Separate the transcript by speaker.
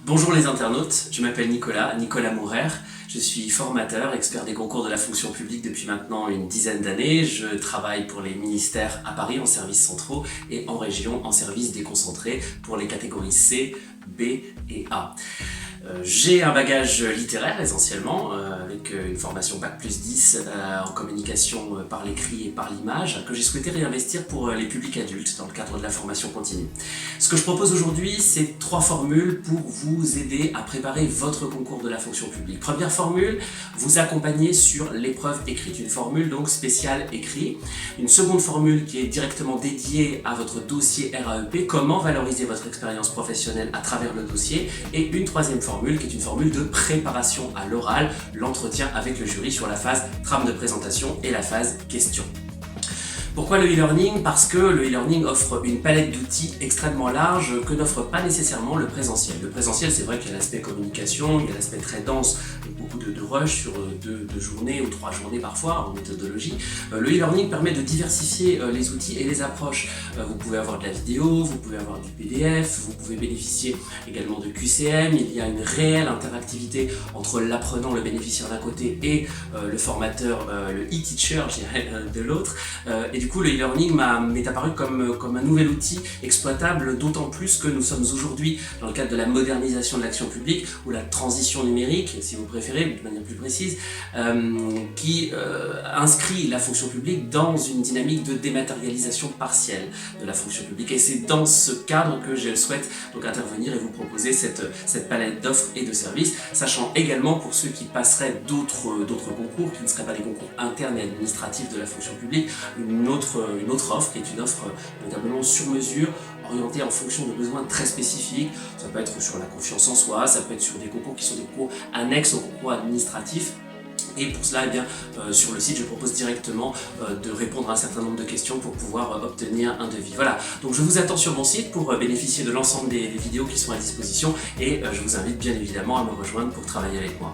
Speaker 1: Bonjour les internautes, je m'appelle Nicolas Mourer, je suis formateur, expert des concours de la fonction publique depuis maintenant une dizaine d'années. Je travaille pour les ministères à Paris en services centraux et en région en services déconcentrés pour les catégories C, B et A. J'ai un bagage littéraire essentiellement, avec une formation Bac+10 en communication par l'écrit et par l'image, que j'ai souhaité réinvestir pour les publics adultes dans le cadre de la formation continue. Ce que je propose aujourd'hui, c'est 3 formules pour vous aider à préparer votre concours de la fonction publique. Première formule, vous accompagner sur l'épreuve écrite, une formule donc spéciale écrit. Une seconde formule qui est directement dédiée à votre dossier RAEP, comment valoriser votre expérience professionnelle à travers le dossier, et une troisième formule qui est une formule de préparation à l'oral, l'entretien avec le jury sur la phase trame de présentation et la phase question. Pourquoi le e-learning? Parce que le e-learning offre une palette d'outils extrêmement large que n'offre pas nécessairement le présentiel. Le présentiel, c'est vrai qu'il y a l'aspect communication, il y a l'aspect très dense, beaucoup de rush sur 2 journées ou 3 journées parfois en méthodologie. Le e-learning permet de diversifier les outils et les approches. Vous pouvez avoir de la vidéo, vous pouvez avoir du PDF, vous pouvez bénéficier également de QCM. Il y a une réelle interactivité entre l'apprenant, le bénéficiaire d'un côté, et le formateur, le e-teacher, je dirais, de l'autre. Et du coup, le e-learning m'est apparu comme un nouvel outil exploitable, d'autant plus que nous sommes aujourd'hui dans le cadre de la modernisation de l'action publique ou la transition numérique, si vous préférez, de manière plus précise, qui inscrit la fonction publique dans une dynamique de dématérialisation partielle de la fonction publique. Et c'est dans ce cadre que je souhaite donc intervenir et vous proposer cette palette d'offres et de services, sachant également pour ceux qui passeraient d'autres concours, qui ne seraient pas des concours internes et administratifs de la fonction publique, une autre offre qui est une offre notamment sur mesure, orientée en fonction de besoins très spécifiques. Ça peut être sur la confiance en soi, ça peut être sur des concours qui sont des concours annexes aux concours administratifs. Et pour cela, sur le site, je propose directement de répondre à un certain nombre de questions pour pouvoir obtenir un devis. Voilà, donc je vous attends sur mon site pour bénéficier de l'ensemble des vidéos qui sont à disposition et je vous invite bien évidemment à me rejoindre pour travailler avec moi.